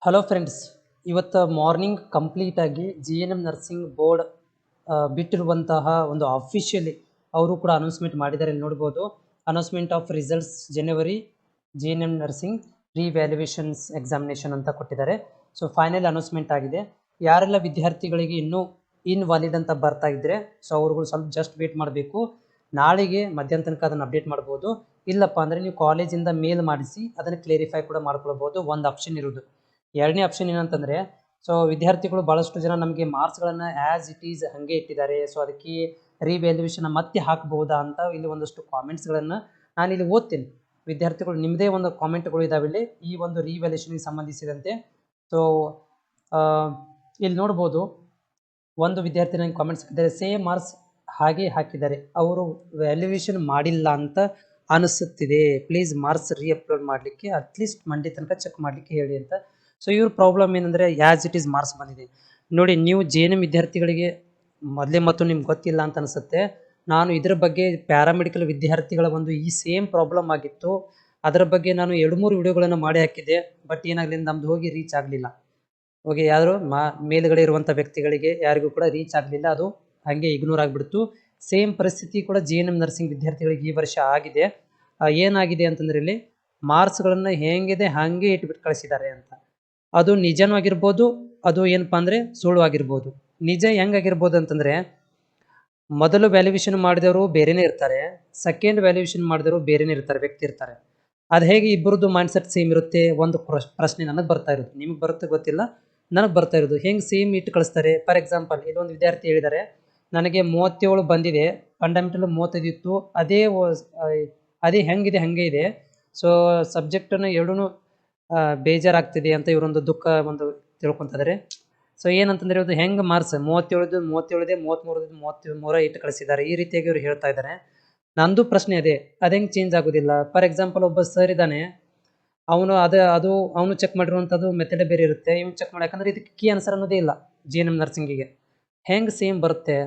Hello friends, ಇವತ್ತು morning ಕಂಪ್ಲೀಟಾಗಿ GNM nursing board ಬಿಟ್ಟಿರುವಂತಹ ಒಂದು ಅಫಿಷಿಯಲಿ ಅವರು ಕೂಡ ಅನೌನ್ಸ್ಮೆಂಟ್ ಮಾಡಿದ್ದಾರೆ. ಇಲ್ಲಿ ನೋಡ್ಬೋದು, announcement of results January GNM nursing revaluations examination ಅಂತ ಕೊಟ್ಟಿದ್ದಾರೆ. ಸೊ ಫೈನಲ್ ಅನೌನ್ಸ್ಮೆಂಟ್ ಆಗಿದೆ. ಯಾರೆಲ್ಲ ವಿದ್ಯಾರ್ಥಿಗಳಿಗೆ ಇನ್ನೂ ಇನ್ವಾಲಿಡ್ ಅಂತ ಬರ್ತಾ ಇದ್ರೆ ಸೊ ಅವ್ರುಗಳು ಸ್ವಲ್ಪ ಜಸ್ಟ್ ವೇಟ್ ಮಾಡಬೇಕು. ನಾಳೆಗೆ ಮಧ್ಯಾಹ್ನ ತನಕ ಅದನ್ನು ಅಪ್ಡೇಟ್ ಮಾಡ್ಬೋದು. ಇಲ್ಲಪ್ಪ ಅಂದರೆ ನೀವು ಕಾಲೇಜಿಂದ ಮೇಲ್ ಮಾಡಿಸಿ ಅದನ್ನು ಕ್ಲೇರಿಫೈ ಕೂಡ ಮಾಡ್ಕೊಳ್ಬೋದು. ಒಂದು ಆಪ್ಷನ್ ಇರೋದು. ಎರಡನೇ ಆಪ್ಷನ್ ಏನಂತಂದರೆ, ಸೊ ವಿದ್ಯಾರ್ಥಿಗಳು ಭಾಳಷ್ಟು ಜನ ನಮಗೆ ಮಾರ್ಕ್ಸ್ಗಳನ್ನು ಆ್ಯಸ್ ಇಟ್ ಈಸ್ ಹಾಗೆ ಇಟ್ಟಿದ್ದಾರೆ, ಸೊ ಅದಕ್ಕೆ ರಿವ್ಯಾಲ್ಯೂಯೇಷನ್ ಮತ್ತೆ ಹಾಕ್ಬೋದಾ ಅಂತ ಇಲ್ಲಿ ಒಂದಷ್ಟು ಕಾಮೆಂಟ್ಸ್ಗಳನ್ನು ನಾನು ಇಲ್ಲಿ ಓದ್ತೀನಿ. ವಿದ್ಯಾರ್ಥಿಗಳು ನಿಮ್ಮದೇ ಒಂದು ಕಾಮೆಂಟ್ಗಳು ಇದಾವೆ ಇಲ್ಲಿ ಈ ಒಂದು ರಿವ್ಯಾಲ್ಯೂಯೇಷನ್ಗೆ ಸಂಬಂಧಿಸಿದಂತೆ. ಸೊ ಇಲ್ಲಿ ನೋಡ್ಬೋದು, ಒಂದು ವಿದ್ಯಾರ್ಥಿ ನನಗೆ ಕಾಮೆಂಟ್ಸ್ ಹಾಕಿದ್ದಾರೆ, ಸೇಮ್ ಮಾರ್ಕ್ಸ್ ಹಾಗೆ ಹಾಕಿದ್ದಾರೆ, ಅವರು ವ್ಯಾಲ್ಯೂಯೇಷನ್ ಮಾಡಿಲ್ಲ ಅಂತ ಅನಿಸುತ್ತಿದೆ, ಪ್ಲೀಸ್ ಮಾರ್ಕ್ಸ್ ಅಪ್ಲೋಡ್ ಮಾಡಲಿಕ್ಕೆ ಅಟ್ಲೀಸ್ಟ್ ಮಂಡೇ ತನಕ ಚೆಕ್ ಮಾಡಲಿಕ್ಕೆ ಹೇಳಿ ಅಂತ. ಸೊ ಇವ್ರ ಪ್ರಾಬ್ಲಮ್ ಏನಂದರೆ ಆ್ಯಸ್ ಇಟ್ ಈಸ್ ಮಾರ್ಕ್ಸ್ ಬಂದಿದೆ. ನೋಡಿ, ನೀವು GNM ವಿದ್ಯಾರ್ಥಿಗಳಿಗೆ ಮೊದಲೇ ಮತ್ತು ನಿಮ್ಗೆ ಗೊತ್ತಿಲ್ಲ ಅಂತ ಅನಿಸುತ್ತೆ. ನಾನು ಇದರ ಬಗ್ಗೆ ಪ್ಯಾರಾಮೆಡಿಕಲ್ ವಿದ್ಯಾರ್ಥಿಗಳ ಒಂದು ಈ ಸೇಮ್ ಪ್ರಾಬ್ಲಮ್ ಆಗಿತ್ತು, ಅದರ ಬಗ್ಗೆ ನಾನು 2-3 ವಿಡಿಯೋಗಳನ್ನು ಮಾಡಿ ಹಾಕಿದ್ದೆ. ಬಟ್ ಏನಾಗಲಿಲ್ಲ, ನಮ್ದು ಹೋಗಿ ರೀಚ್ ಆಗಲಿಲ್ಲ. ಹೋಗಿ ಯಾರು ಮೇಲುಗಡೆ ಇರುವಂಥ ವ್ಯಕ್ತಿಗಳಿಗೆ ಯಾರಿಗೂ ಕೂಡ ರೀಚ್ ಆಗಲಿಲ್ಲ, ಅದು ಹಾಗೆ ಇಗ್ನೋರ್ ಆಗಿಬಿಡ್ತು. ಸೇಮ್ ಪರಿಸ್ಥಿತಿ ಕೂಡ GNM ನರ್ಸಿಂಗ್ ವಿದ್ಯಾರ್ಥಿಗಳಿಗೆ ಈ ವರ್ಷ ಆಗಿದೆ. ಏನಾಗಿದೆ ಅಂತಂದ್ರೆ, ಇಲ್ಲಿ ಮಾರ್ಕ್ಸ್ಗಳನ್ನು ಹೇಗಿದೆ ಹಾಗೆ ಇಟ್ಬಿಟ್ಟು ಕಳಿಸಿದ್ದಾರೆ ಅಂತ. ಅದು ನಿಜನೂ ಆಗಿರ್ಬೋದು, ಅದು ಏನಪ್ಪ ಅಂದರೆ ಸುಳ್ಳು ಆಗಿರ್ಬೋದು. ನಿಜ ಹೆಂಗಾಗಿರ್ಬೋದು ಅಂತಂದರೆ, ಮೊದಲು ವ್ಯಾಲ್ಯೂಯೇಷನ್ ಮಾಡಿದವರು ಬೇರೆನೇ ಇರ್ತಾರೆ, ಸೆಕೆಂಡ್ ವ್ಯಾಲ್ಯೂಯೇಷನ್ ಮಾಡಿದವರು ಬೇರೆನೇ ಇರ್ತಾರೆ, ವ್ಯಕ್ತಿ ಇರ್ತಾರೆ. ಅದು ಹೇಗೆ ಇಬ್ಬರದ್ದು ಮೈಂಡ್ಸೆಟ್ ಸೇಮ್ ಇರುತ್ತೆ? ಒಂದು ಪ್ರಶ್ನೆ ನನಗೆ ಬರ್ತಾ ಇರೋದು, ನಿಮಗೆ ಬರುತ್ತೆ ಗೊತ್ತಿಲ್ಲ, ನನಗೆ ಬರ್ತಾ ಇರೋದು ಹೆಂಗೆ ಸೇಮ್ ಇಟ್ಟು ಕಳಿಸ್ತಾರೆ. ಫಾರ್ ಎಕ್ಸಾಂಪಲ್, ಇಲ್ಲೊಂದು ವಿದ್ಯಾರ್ಥಿ ಹೇಳಿದ್ದಾರೆ, ನನಗೆ 37 ಬಂದಿದೆ, ಫಂಡಮೆಂಟಲ್ 35 ಇತ್ತು, ಅದೇ ಹೆಂಗಿದೆ ಹಾಗೆ ಇದೆ, ಸೊ ಸಬ್ಜೆಕ್ಟನ್ನು ಎರಡೂ ಬೇಜಾರಾಗ್ತಿದೆ ಅಂತ ಇವರೊಂದು ದುಃಖ ಒಂದು ತಿಳ್ಕೊತಿದ್ದಾರೆ. ಸೊ ಏನಂತಂದರೆ, ಇದು ಹೆಂಗೆ ಮಾರ್ಕ್ಸ್ 37 33 ಇಟ್ಟು ಕಳಿಸಿದ್ದಾರೆ, ಈ ರೀತಿಯಾಗಿ ಇವರು ಹೇಳ್ತಾ ಇದ್ದಾರೆ. ನಂದು ಪ್ರಶ್ನೆ ಅದೇ, ಅದು ಹೆಂಗೆ ಚೇಂಜ್ ಆಗೋದಿಲ್ಲ? ಫಾರ್ ಎಕ್ಸಾಂಪಲ್, ಒಬ್ಬ ಸರ್ ಇದ್ದಾನೆ, ಅವನು ಚೆಕ್ ಮಾಡಿರುವಂಥದ್ದು ಮೆಥಡ್ ಬೇರೆ ಇರುತ್ತೆ, ಇವನು ಚೆಕ್ ಮಾಡಿ, ಯಾಕಂದರೆ ಇದಕ್ಕೆ ಕೀ ಆನ್ಸರ್ ಅನ್ನೋದೇ ಇಲ್ಲ GNM ನರ್ಸಿಂಗಿಗೆ. ಹೆಂಗೆ ಸೇಮ್ ಬರುತ್ತೆ?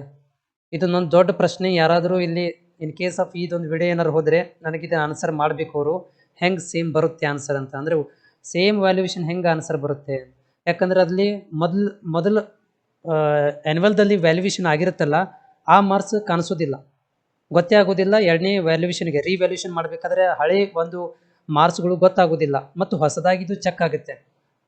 ಇದು ನನ್ನ ದೊಡ್ಡ ಪ್ರಶ್ನೆ. ಯಾರಾದರೂ ಇಲ್ಲಿ ಇನ್ ಕೇಸ್ ಆಫ್ ಇದೊಂದು ವಿಡಿಯೋ ಏನಾರು ಹೋದರೆ ನನಗಿದು ಆನ್ಸರ್ ಮಾಡಬೇಕು ಅವರು, ಹೆಂಗೆ ಸೇಮ್ ಬರುತ್ತೆ ಆನ್ಸರ್ ಅಂತ. ಅಂದರೆ ಸೇಮ್ ವ್ಯಾಲ್ಯೂಯೇಷನ್ ಹೆಂಗೆ ಆನ್ಸರ್ ಬರುತ್ತೆ? ಯಾಕಂದರೆ ಅಲ್ಲಿ ಮೊದಲು ಆ್ಯನ್ಯುವಲ್ದಲ್ಲಿ ವ್ಯಾಲ್ಯೂಯೇಷನ್ ಆಗಿರುತ್ತಲ್ಲ, ಆ ಮಾರ್ಕ್ಸ್ ಕಾಣಿಸೋದಿಲ್ಲ, ಗೊತ್ತೇ ಆಗೋದಿಲ್ಲ. ಎರಡನೇ ವ್ಯಾಲ್ಯೂಯೇಷನ್ಗೆ ರಿವ್ಯಾಲ್ಯೂಯೇಷನ್ ಮಾಡಬೇಕಾದ್ರೆ ಹಳೆ ಒಂದು ಮಾರ್ಕ್ಸ್ಗಳು ಗೊತ್ತಾಗೋದಿಲ್ಲ ಮತ್ತು ಹೊಸದಾಗಿದ್ದು ಚೆಕ್ ಆಗುತ್ತೆ.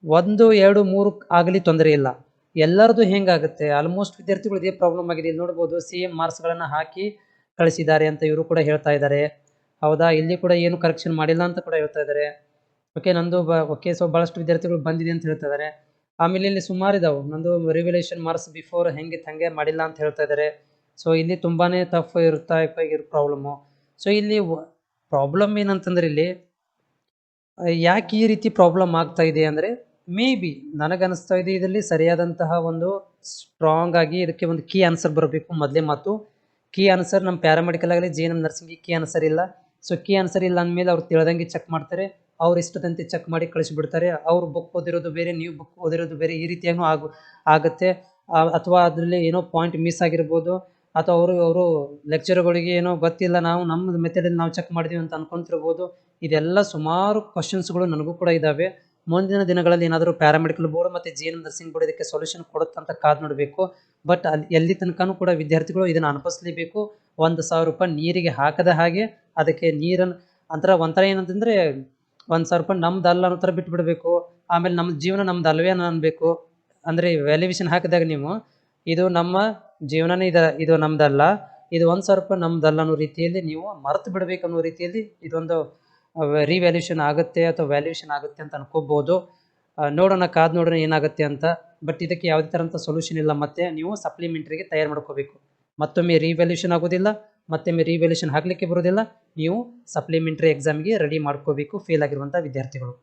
1, 2, 3 ಆಗಲಿ ತೊಂದರೆ ಇಲ್ಲ, ಎಲ್ಲರದು ಹೆಂಗಾಗುತ್ತೆ? ಆಲ್ಮೋಸ್ಟ್ ವಿದ್ಯಾರ್ಥಿಗಳು ಇದೇ ಪ್ರಾಬ್ಲಮ್ ಆಗಿದೆ. ಇಲ್ಲಿ ನೋಡ್ಬೋದು, ಸೇಮ್ ಮಾರ್ಕ್ಸ್ಗಳನ್ನು ಹಾಕಿ ಕಳಿಸಿದ್ದಾರೆ ಅಂತ ಇವರು ಕೂಡ ಹೇಳ್ತಾ ಇದ್ದಾರೆ. ಹೌದಾ, ಇಲ್ಲಿ ಕೂಡ ಏನು ಕರೆಕ್ಷನ್ ಮಾಡಿಲ್ಲ ಅಂತ ಕೂಡ ಹೇಳ್ತಾ ಇದ್ದಾರೆ. ಓಕೆ, ನಂದು ಓಕೆ, ಸೊ ಭಾಳಷ್ಟು ವಿದ್ಯಾರ್ಥಿಗಳು ಬಂದಿದೆ ಅಂತ ಹೇಳ್ತಾ ಇದ್ದಾರೆ. ಆಮೇಲೆ ಇಲ್ಲಿ ಸುಮಾರು ಇದಾವೆ, ನಂದು ರಿವ್ಯಾಲ್ಯೂಯೇಷನ್ ಮಾರ್ಕ್ಸ್ ಬಿಫೋರ್ ಹೆಂಗಿತ್ತು ಹಾಗೆ ಮಾಡಿಲ್ಲ ಅಂತ ಹೇಳ್ತಾ ಇದ್ದಾರೆ. ಸೊ ಇಲ್ಲಿ ತುಂಬಾ ಟಫ್ ಇರೋ ಪ್ರಾಬ್ಲಮ್ಮು. ಸೊ ಇಲ್ಲಿ ಪ್ರಾಬ್ಲಮ್ ಏನಂತಂದ್ರೆ, ಇಲ್ಲಿ ಯಾಕೆ ಈ ರೀತಿ ಪ್ರಾಬ್ಲಮ್ ಆಗ್ತಾ ಇದೆ ಅಂದರೆ, ಮೇ ಬಿ ನನಗನ್ನಿಸ್ತಾ ಇದೆ ಇದರಲ್ಲಿ ಸರಿಯಾದಂತಹ ಒಂದು ಸ್ಟ್ರಾಂಗ್ ಆಗಿ ಇದಕ್ಕೆ ಒಂದು ಕೀ ಆನ್ಸರ್ ಬರಬೇಕು. ಮೊದಲೇ ಮಾತು, ಕೀ ಆನ್ಸರ್ ನಮ್ಮ ಪ್ಯಾರಾಮೆಡಿಕಲ್ ಆಗಲಿ GNM ನರ್ಸಿಂಗಿಗೆ ಕೀ ಆನ್ಸರ್ ಇಲ್ಲ. ಸೊ ಕೀ ಆನ್ಸರ್ ಇಲ್ಲ ಅಂದಮೇಲೆ ಅವ್ರು ತಿಳ್ದಂಗೆ ಚೆಕ್ ಮಾಡ್ತಾರೆ, ಅವ್ರು ಇಷ್ಟದಂತೆ ಚೆಕ್ ಮಾಡಿ ಕಳಿಸಿಬಿಡ್ತಾರೆ. ಅವ್ರು ಬುಕ್ ಓದಿರೋದು ಬೇರೆ, ನೀವು ಬುಕ್ ಓದಿರೋದು ಬೇರೆ, ಈ ರೀತಿಯಾಗೂ ಆಗುತ್ತೆ. ಅಥವಾ ಅದರಲ್ಲಿ ಏನೋ ಪಾಯಿಂಟ್ ಮಿಸ್ ಆಗಿರ್ಬೋದು, ಅಥವಾ ಅವರು ಲೆಕ್ಚರ್ಗಳಿಗೆ ಏನೋ ಗೊತ್ತಿಲ್ಲ, ನಾವು ನಮ್ಮ ಮೆಥಡಲ್ಲಿ ನಾವು ಚೆಕ್ ಮಾಡಿದೀವಿ ಅಂತ ಅನ್ಕೊಂತಿರ್ಬೋದು. ಇದೆಲ್ಲ ಸುಮಾರು ಕ್ವಶನ್ಸ್ಗಳು ನನಗೂ ಕೂಡ ಇದ್ದಾವೆ. ಮುಂದಿನ ದಿನಗಳಲ್ಲಿ ಏನಾದರೂ ಪ್ಯಾರಾಮೆಡಿಕಲ್ ಬೋರ್ಡ್ ಮತ್ತು GNM ನರ್ಸಿಂಗ್ ಬೋರ್ಡ್ ಇದಕ್ಕೆ ಸೊಲ್ಯೂಷನ್ ಕೊಡುತ್ತಂತ ಕಾದು ನೋಡಬೇಕು. ಬಟ್ ಅಲ್ಲಿ ಎಲ್ಲಿ ತನಕನೂ ಕೂಡ ವಿದ್ಯಾರ್ಥಿಗಳು ಇದನ್ನು ಅನುಭವಿಸಲೇಬೇಕು. 1,000 ರೂಪಾಯಿ ನೀರಿಗೆ ಹಾಕದ ಹಾಗೆ ಅದಕ್ಕೆ ನೀರನ್ನು ಒಂಥರ ಏನಂತಂದರೆ, 1,000 ರೂಪಾಯಿ ನಮ್ದು ಅಲ್ಲ ಅನ್ನೋ ಥರ ಬಿಟ್ಬಿಡಬೇಕು. ಆಮೇಲೆ ನಮ್ಮ ಜೀವನ ನಮ್ದು ಅಲ್ವೇ ಅನ್ಬೇಕು. ಅಂದರೆ ವ್ಯಾಲ್ಯೂಯೇಷನ್ ಹಾಕಿದಾಗ ನೀವು, ಇದು ನಮ್ಮ ಜೀವನನೇ ಇದು ನಮ್ದಲ್ಲ, ಇದು 1,000 ರೂಪಾಯಿ ನಮ್ದಲ್ಲ ಅನ್ನೋ ರೀತಿಯಲ್ಲಿ ನೀವು ಮರೆತು ಬಿಡಬೇಕು ಅನ್ನೋ ರೀತಿಯಲ್ಲಿ ಇದೊಂದು ರಿವ್ಯಾಲ್ಯೂಯೇಷನ್ ಆಗುತ್ತೆ ಅಥವಾ ವ್ಯಾಲ್ಯೂಯೇಷನ್ ಆಗುತ್ತೆ ಅಂತ ಅನ್ಕೋಬೋದು. ನೋಡೋಣ, ಕಾದು ನೋಡೋಣ ಏನಾಗುತ್ತೆ ಅಂತ. ಬಟ್ ಇದಕ್ಕೆ ಯಾವುದೇ ಥರಂಥ ಸೊಲ್ಯೂಷನ್ ಇಲ್ಲ. ಮತ್ತು ನೀವು ಸಪ್ಲಿಮೆಂಟ್ರಿಗೆ ತಯಾರು ಮಾಡ್ಕೋಬೇಕು. ಮತ್ತೊಮ್ಮೆ ರಿವ್ಯಾಲ್ಯೂಯೇಷನ್ ಆಗೋದಿಲ್ಲ, ಮತ್ತೊಮ್ಮೆ ರಿವ್ಯಾಲ್ಯೂಯೇಷನ್ ಹಾಕಲಿಕ್ಕೆ ಬರೋದಿಲ್ಲ. ನೀವು ಸಪ್ಲಿಮೆಂಟ್ರಿ ಎಕ್ಸಾಮ್ಗೆ ರೆಡಿ ಮಾಡ್ಕೋಬೇಕು, ಫೇಲ್ ಆಗಿರುವಂಥ ವಿದ್ಯಾರ್ಥಿಗಳು.